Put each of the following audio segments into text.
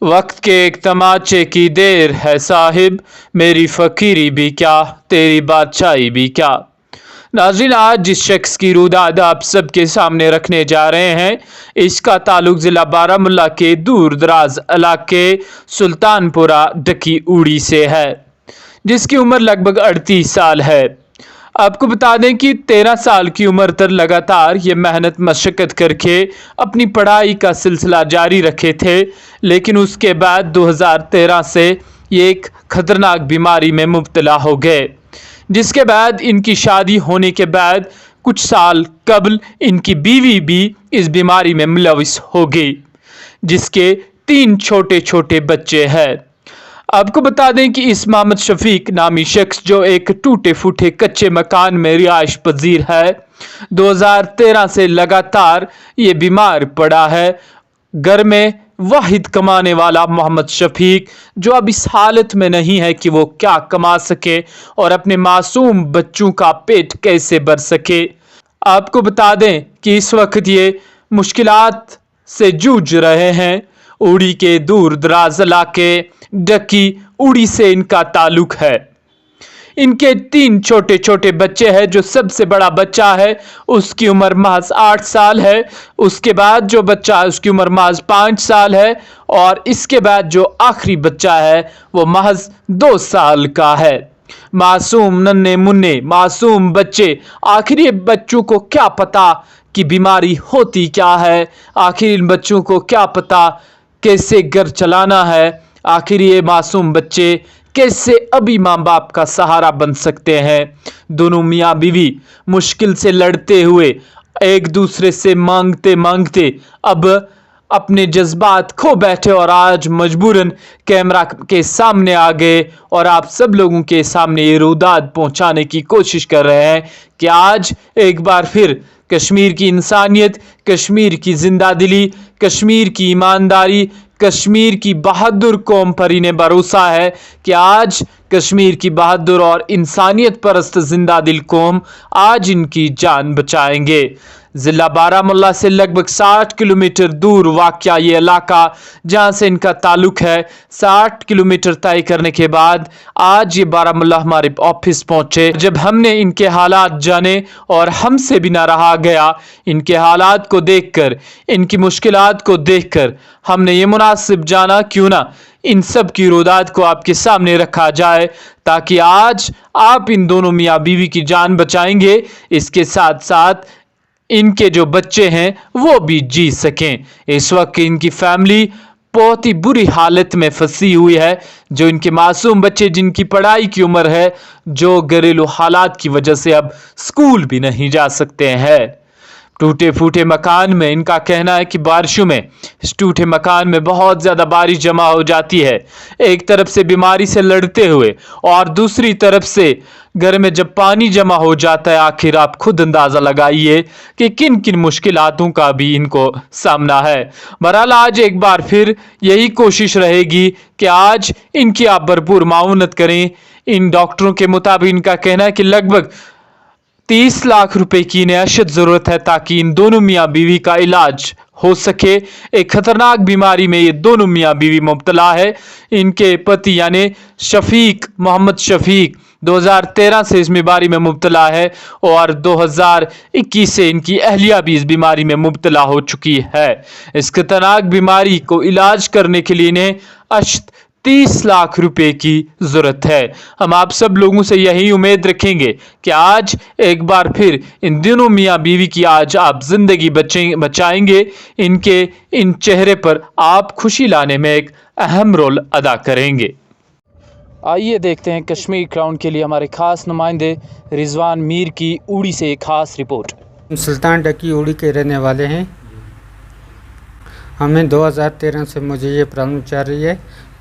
वक्त के एक तमाचे की देर है साहिब, मेरी फ़कीरी भी क्या तेरी बादशाही भी क्या। नाज़रीन, आज जिस शख्स की रुदाद आप सबके सामने रखने जा रहे हैं, इसका ताल्लुक ज़िला बारामुल्ला के दूर दराज इलाके सुल्तानपुरा डकी उड़ी से है, जिसकी उम्र लगभग 38 साल है। आपको बता दें कि 13 साल की उम्र तक लगातार ये मेहनत मशक्क़त करके अपनी पढ़ाई का सिलसिला जारी रखे थे, लेकिन उसके बाद 2013 से ये एक ख़तरनाक बीमारी में मुब्तला हो गए, जिसके बाद इनकी शादी होने के बाद कुछ साल कबल इनकी बीवी भी इस बीमारी में मुलविस हो गई, जिसके 3 छोटे छोटे बच्चे हैं। आपको बता दें कि इस मोहम्मद शफीक नामी शख्स, जो एक टूटे फूटे कच्चे मकान में रिहाइश पजीर है, 2013 से लगातार ये बीमार पड़ा है। घर में वाहिद कमाने वाला मोहम्मद शफीक, जो अब इस हालत में नहीं है कि वो क्या कमा सके और अपने मासूम बच्चों का पेट कैसे भर सके। आपको बता दें कि इस वक्त ये मुश्किलात से जूझ रहे हैं। उड़ी के दूर दराज इलाके डकी उड़ी से इनका ताल्लुक है। इनके 3 छोटे छोटे बच्चे हैं। जो सबसे बड़ा बच्चा है उसकी उम्र महज 8 साल है, उसके बाद जो बच्चा है उसकी उम्र महज 5 साल है, और इसके बाद जो आखिरी बच्चा है वो महज 2 साल का है। मासूम नन्हे मुन्ने मासूम बच्चे, आखिर ये बच्चों को क्या पता कि बीमारी होती क्या है, आखिर इन बच्चों को क्या पता कैसे घर चलाना है, आखिर ये मासूम बच्चे कैसे अभी माँ बाप का सहारा बन सकते हैं। दोनों मियाँ बीवी मुश्किल से लड़ते हुए, एक दूसरे से मांगते मांगते अब अपने जज्बात खो बैठे और आज मजबूरन कैमरा के सामने आ गए और आप सब लोगों के सामने ये रुदाद पहुंचाने की कोशिश कर रहे हैं कि आज एक बार फिर कश्मीर की इंसानियत, कश्मीर की जिंदा दिली, कश्मीर की ईमानदारी, कश्मीर की बहादुर कौम पर इन्हें भरोसा है कि आज कश्मीर की बहादुर और इंसानियत परस्त जिंदा दिल कौम आज इनकी जान बचाएंगे। ज़िला बारामुल्ला से लगभग 60 किलोमीटर दूर वाक़या ये इलाका जहाँ से इनका ताल्लुक है। 60 किलोमीटर तय करने के बाद आज ये बारामुल्ला हमारे ऑफिस पहुँचे। जब हमने इनके हालात जाने और हमसे भी ना रहा गया, इनके हालात को देखकर, इनकी मुश्किलात को देखकर हमने ये मुनासिब जाना क्यों ना इन सब की रुदाद को आपके सामने रखा जाए, ताकि आज आप इन दोनों मियाँ बीवी की जान बचाएंगे, इसके साथ साथ इनके जो बच्चे हैं वो भी जी सकें। इस वक्त इनकी फैमिली बहुत ही बुरी हालत में फंसी हुई है। जो इनके मासूम बच्चे जिनकी पढ़ाई की उम्र है, जो घरेलू हालात की वजह से अब स्कूल भी नहीं जा सकते हैं। टूटे फूटे मकान में इनका कहना है कि बारिशों में इस टूटे मकान में बहुत ज़्यादा बारिश जमा हो जाती है। एक तरफ से बीमारी से लड़ते हुए और दूसरी तरफ से घर में जब पानी जमा हो जाता है, आखिर आप खुद अंदाज़ा लगाइए कि किन किन मुश्किलातों का भी इनको सामना है। बहरहाल आज एक बार फिर यही कोशिश रहेगी कि आज इनकी आप भरपूर माउनत करें। इन डॉक्टरों के मुताबिक इनका कहना है कि लगभग 30 लाख रुपए की इन्हें अशद ज़रूरत है ताकि इन दोनों मियाँ बीवी का इलाज हो सके। एक ख़तरनाक बीमारी में ये दोनों मियाँ बीवी मुब्तला है। इनके पति यानी शफीक, मोहम्मद शफीक 2013 से इस बीमारी में मुब्तला है और 2021 से इनकी अहलिया भी इस बीमारी में मुब्तला हो चुकी है। इस खतरनाक बीमारी को इलाज करने के लिए इन्हें अशद 30 लाख रुपए की ज़रूरत है। हम आप सब लोगों से यही उम्मीद रखेंगे कि आज एक बार फिर इन दोनों मियाँ बीवी की आज आप ज़िंदगी बचाएंगे। इनके इन चेहरे पर आप खुशी लाने में एक अहम रोल अदा करेंगे। आइए देखते हैं कश्मीर क्राउन के लिए हमारे ख़ास नुमाइंदे रिजवान मीर की उड़ी से एक ख़ास रिपोर्ट। सुल्तान डकी उड़ी के रहने वाले हैं। हमें 2013 से मुझे ये प्रॉब्लम चल रही है।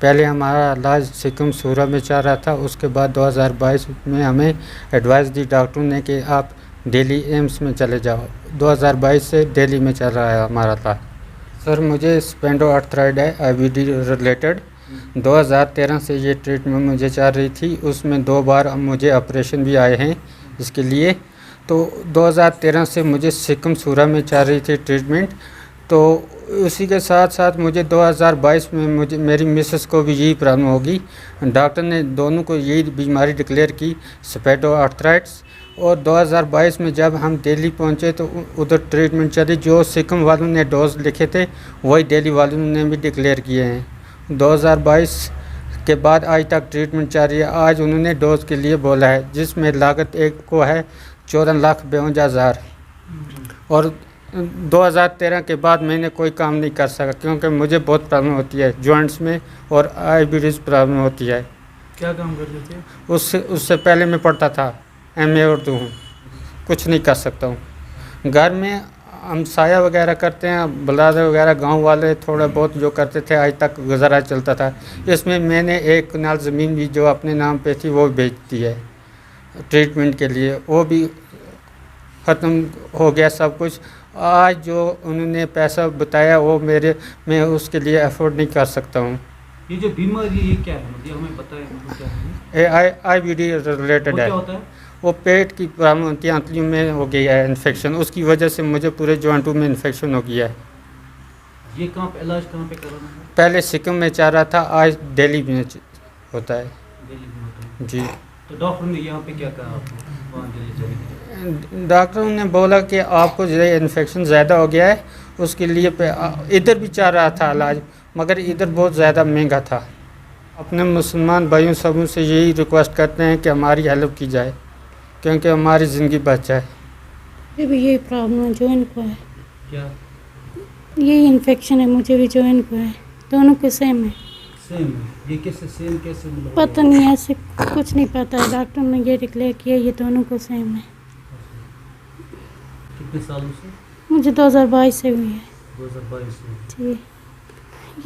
पहले हमारा इलाज सिक्किम सूरा में चल रहा था, उसके बाद 2022 में हमें एडवाइस दी डॉक्टरों ने कि आप दिल्ली एम्स में चले जाओ। 2022 से दिल्ली में चल रहा है हमारा इलाज। सर मुझे स्पेंडोआर्थराइड है IBD रिलेटेड। 2013 से ये ट्रीटमेंट मुझे चल रही थी, उसमें 2 बार मुझे ऑपरेशन भी आए हैं इसके लिए। तो 2013 से मुझे सिक्किम सूरा में चल रही थी ट्रीटमेंट। तो उसी के साथ साथ मुझे 2022 में मुझे मेरी मिसेस को भी यही प्रॉब्लम होगी। डॉक्टर ने दोनों को यही बीमारी डिक्लेयर की, स्पेडो आर्थराइटिस। और 2022 में जब हम दिल्ली पहुंचे तो उधर ट्रीटमेंट चली। जो सिक्किम वालों ने डोज लिखे थे वही दिल्ली वालों ने भी डिक्लेयर किए हैं। 2022 के बाद आज तक ट्रीटमेंट जारी है। आज उन्होंने डोज के लिए बोला है, जिसमें लागत एक को है 14,52,000। और 2013 के बाद मैंने कोई काम नहीं कर सका, क्योंकि मुझे बहुत प्रॉब्लम होती है जॉइंट्स में और आईबीडीज प्रॉब्लम होती है। क्या काम करते थे? उससे पहले मैं पढ़ता था, एमए उर्दू हूँ, कुछ नहीं कर सकता हूँ। घर में हमसाया वगैरह करते हैं, बलादे वगैरह गांव वाले थोड़ा बहुत जो करते थे, आज तक गुजारा चलता था। इसमें मैंने 1 कनाल ज़मीन भी जो अपने नाम पे थी वो बेच दी है ट्रीटमेंट के लिए, वो भी ख़त्म हो गया सब कुछ। आज जो उन्होंने पैसा बताया वो मैं उसके लिए अफोर्ड नहीं कर सकता हूँ। ये जो बीमारी ये क्या है, मतलब हमें बताएं, मतलब क्या है? आईबीडी रिलेटेड वो है। क्या होता है? वो पेट की प्रॉब्लम होती है, आंतलियों में हो गई है इन्फेक्शन, उसकी वजह से मुझे पूरे जॉइंटों में इन्फेक्शन हो गया है। ये कहाँ पे इलाज कहाँ पे कराना है? पहले सिक्किम में चाह रहा था, आज दिल्ली में होता है। दिल्ली में होता है। जी, तो डॉक्टर ने यहाँ पे क्या कहा आपको वहाँ दिल्ली जाने के लिए? डॉक्टरों ने बोला कि आपको जो इन्फेक्शन ज़्यादा हो गया है, उसके लिए इधर भी चाह रहा था इलाज, मगर इधर बहुत ज़्यादा महंगा था। अपने मुसलमान भाइयों सबों से यही रिक्वेस्ट करते हैं कि हमारी हेल्प की जाए, क्योंकि हमारी ज़िंदगी बच जाए। मुझे भी यही प्रॉब्लम है, जॉइन को है, क्या यही इन्फेक्शन है, मुझे भी जॉइन को है, दोनों को सेम है। सेम है? ये कैसे सेम कैसे मतलब? पता नहीं, ऐसे कुछ नहीं पता है, डॉक्टर ने ये डिक्लेयर किया ये दोनों को सेम है। कितने सालों से? मुझे 2022 से हुई है 2022 से। जी।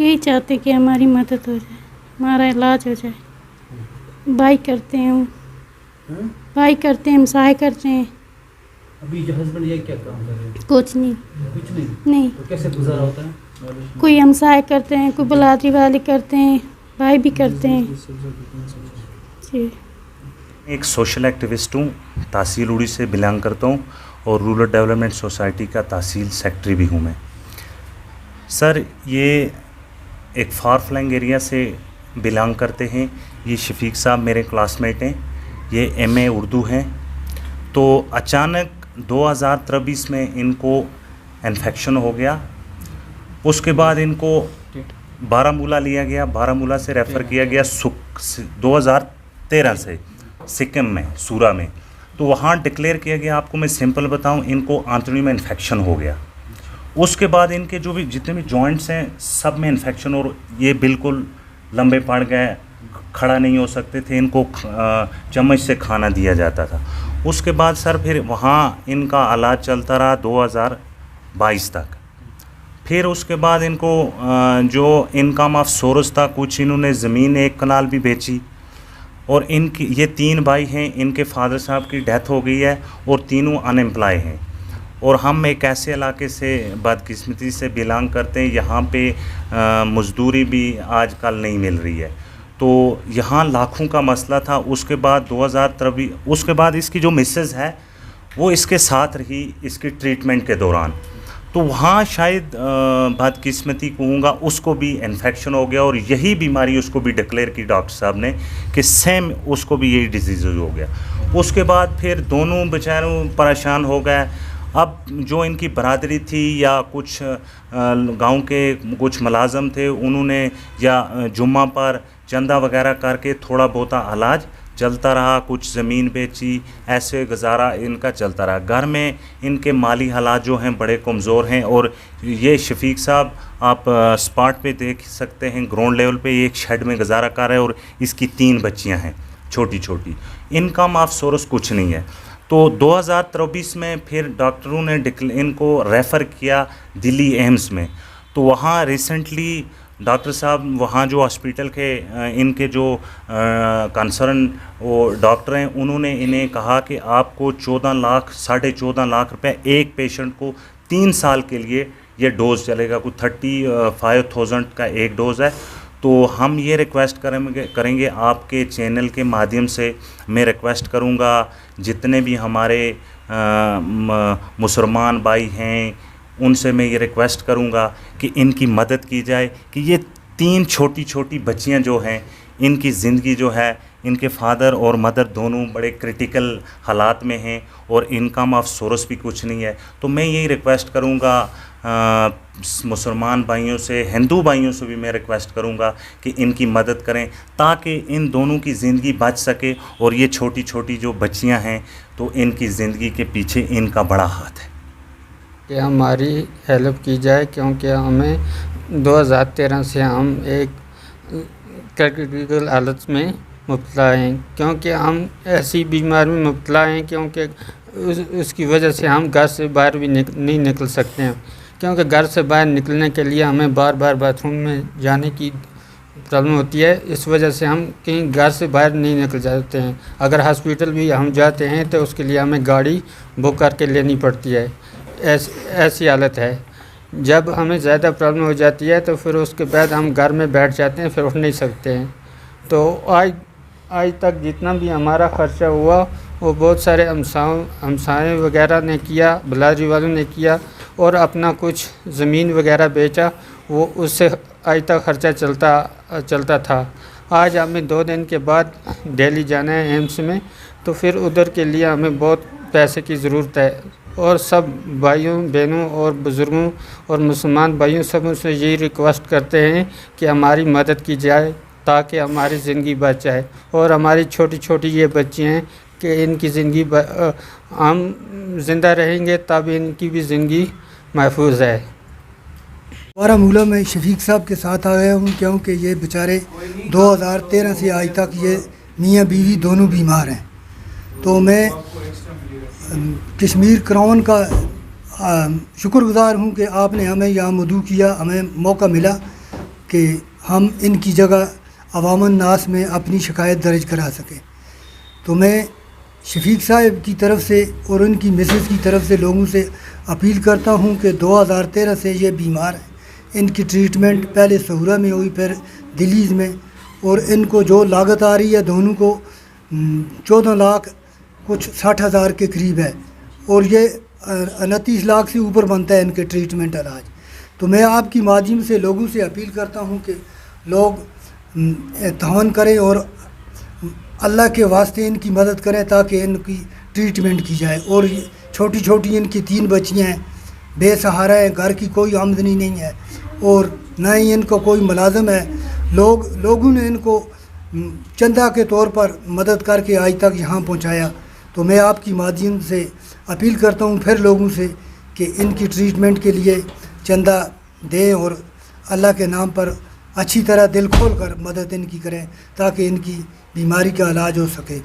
यही चाहते कि हमारी मदद हो जाए, हमारा इलाज हो जाए। भाई करते हैं, हैं? भाई करते हैं, हमसाए करते हैं, अभी जो हस्बैंड ये क्या काम कर रहे हैं? कुछ नहीं। कुछ नहीं। नहीं, तो कैसे गुजारा होता है? कोई हमसाए करते हैं, कोई बलादरी वाले करते हैं, भाई भी करते हैं। जी। एक सोशल एक्टिविस्ट हूँ, तहसील उड़ी से बिलोंग करता हूँ और रूरल डेवलपमेंट सोसाइटी का तहसील सेक्रेटरी भी हूँ मैं। सर, ये एक फार फ्लैंग एरिया से बिलोंग करते हैं। ये शफीक साहब मेरे क्लासमेट हैं, ये एमए उर्दू हैं। तो अचानक 2023 में इनको इन्फेक्शन हो गया। उसके बाद इनको बारामूला लिया गया, बारामूला से रेफ़र किया गया 2013 से सिक्किम में सूरा में। तो वहाँ डिक्लेयर किया गया, आपको मैं सिंपल बताऊँ, इनको आंतड़ियों में इन्फेक्शन हो गया। उसके बाद इनके जो भी जितने भी जॉइंट्स हैं सब में इन्फेक्शन, और ये बिल्कुल लंबे पड़ गए, खड़ा नहीं हो सकते थे, इनको चम्मच से खाना दिया जाता था। उसके बाद सर फिर वहाँ इनका इलाज चलता रहा 2022 तक। फिर उसके बाद इनको जो इनकम ऑफ सोर्स था, कुछ इन्होंने ज़मीन 1 कनाल भी बेची। और इनकी ये 3 भाई हैं, इनके फादर साहब की डेथ हो गई है और तीनों अनएम्प्लॉय हैं। और हम एक ऐसे इलाके से बदकिस्मती से बिलोंग करते हैं, यहाँ पे मजदूरी भी आजकल नहीं मिल रही है। तो यहाँ लाखों का मसला था। उसके बाद 2023 उसके बाद इसकी जो मिसेज़ है वो इसके साथ रही इसकी ट्रीटमेंट के दौरान। तो वहाँ शायद बदकिस्मती कहूँगा, उसको भी इन्फेक्शन हो गया और यही बीमारी उसको भी डिक्लेयर की डॉक्टर साहब ने कि सेम उसको भी यही डिजीज़ हो गया। उसके बाद फिर दोनों बेचारों परेशान हो गए। अब जो इनकी बरादरी थी या कुछ गांव के कुछ मुलाजम थे, उन्होंने या जुम्मा पर चंदा वगैरह करके थोड़ा बहुत इलाज चलता रहा, कुछ ज़मीन बेची, ऐसे गुजारा इनका चलता रहा। घर में इनके माली हालात जो हैं बड़े कमज़ोर हैं। और ये शफीक साहब आप स्पॉट पे देख सकते हैं, ग्राउंड लेवल पे एक शेड में गुजारा कर रहे हैं और इसकी 3 बच्चियां हैं छोटी छोटी। इनकम ऑफ सोर्स कुछ नहीं है। तो 2023 में फिर डॉक्टरों ने इनको रेफ़र किया दिल्ली एम्स में। तो वहाँ रिसेंटली डॉक्टर साहब वहाँ जो हॉस्पिटल के इनके जो कंसर्न वो डॉक्टर हैं, उन्होंने इन्हें कहा कि आपको 14 लाख रुपए एक पेशेंट को 3 साल के लिए ये डोज़ चलेगा। कुछ 35,000 का एक डोज़ है। तो हम ये रिक्वेस्ट करेंगे आपके चैनल के माध्यम से, मैं रिक्वेस्ट करूँगा जितने भी हमारे मुसलमान भाई हैं उनसे मैं ये रिक्वेस्ट करूँगा कि इनकी मदद की जाए कि ये 3 छोटी छोटी बच्चियाँ जो हैं इनकी ज़िंदगी जो है, इनके फादर और मदर दोनों बड़े क्रिटिकल हालात में हैं और इनकम ऑफ सोर्स भी कुछ नहीं है। तो मैं यही रिक्वेस्ट करूँगा मुसलमान भाइयों से, हिंदू भाइयों से भी मैं रिक्वेस्ट करूँगा कि इनकी मदद करें ताकि इन दोनों की ज़िंदगी बच सके और ये छोटी छोटी जो बच्चियां हैं तो इनकी ज़िंदगी के पीछे इनका बड़ा हाथ है कि हमारी हेल्प की जाए, क्योंकि हमें 2013 से हम एक क्रिटिकल हालत में मुब्तला हैं, क्योंकि हम ऐसी बीमारी में मुब्तला हैं क्योंकि उसकी वजह से हम घर से बाहर भी नहीं निकल सकते हैं, क्योंकि घर से बाहर निकलने के लिए हमें बार बार बाथरूम में जाने की प्रॉब्लम होती है। इस वजह से हम कहीं घर से बाहर नहीं निकल जाते हैं। अगर हॉस्पिटल भी हम जाते हैं तो उसके लिए हमें गाड़ी बुक करके लेनी पड़ती है। ऐसी हालत है। जब हमें ज़्यादा प्रॉब्लम हो जाती है तो फिर उसके बाद हम घर में बैठ जाते हैं, फिर उठ नहीं सकते हैं। तो आज तक जितना भी हमारा ख़र्चा हुआ वो बहुत सारे हमसाए वगैरह ने किया, बिलारी वालों ने किया और अपना कुछ ज़मीन वगैरह बेचा, वो उससे आज तक ख़र्चा चलता था। आज हमें 2 दिन के बाद दिल्ली जाना है एम्स में, तो फिर उधर के लिए हमें बहुत पैसे की ज़रूरत है। और सब भाइयों बहनों और बुज़ुर्गों और मुसलमान भाइयों सब से यही रिक्वेस्ट करते हैं कि हमारी मदद की जाए ताकि हमारी ज़िंदगी बच जाए और हमारी छोटी छोटी ये बच्ची हैं कि इनकी ज़िंदगी हम ज़िंदा रहेंगे तब इनकी भी ज़िंदगी महफूज है। बारामूला में शफीक साहब के साथ आया हूँ, क्योंकि ये बेचारे 2013 से आज तक ये मियाँ बीवी दोनों बीमार हैं। तो मैं कश्मीर क्राउन का शुक्रगुज़ार हूँ कि आपने हमें यहाँ मदऊ किया, हमें मौका मिला कि हम इनकी जगह अवामन नास में अपनी शिकायत दर्ज करा सकें। तो मैं शफीक साहब की तरफ से और उनकी मिसेस की तरफ से लोगों से अपील करता हूँ कि 2013 से ये बीमार हैं। इनकी ट्रीटमेंट पहले सहूरा में हुई, फिर दिल्ली में, और इनको जो लागत आ रही है दोनों को 14 लाख कुछ 60,000 के करीब है, और ये 29 लाख से ऊपर बनता है इनके ट्रीटमेंट इलाज। तो मैं आपकी माध्यम से लोगों से अपील करता हूँ कि लोग तावन करें और अल्लाह के वास्ते इनकी मदद करें ताकि इनकी ट्रीटमेंट की जाए। और छोटी छोटी इनकी 3 बच्चियाँ हैं, बेसहारा हैं, घर की कोई आमदनी नहीं है और न ही इनको कोई मुलाजम है। लोगों ने इनको चंदा के तौर पर मदद करके आज तक यहाँ पहुँचाया। तो मैं आपकी माध्यम से अपील करता हूँ फिर लोगों से कि इनकी ट्रीटमेंट के लिए चंदा दें और अल्लाह के नाम पर अच्छी तरह दिल खोल कर मदद इनकी करें ताकि इनकी बीमारी का इलाज हो सके।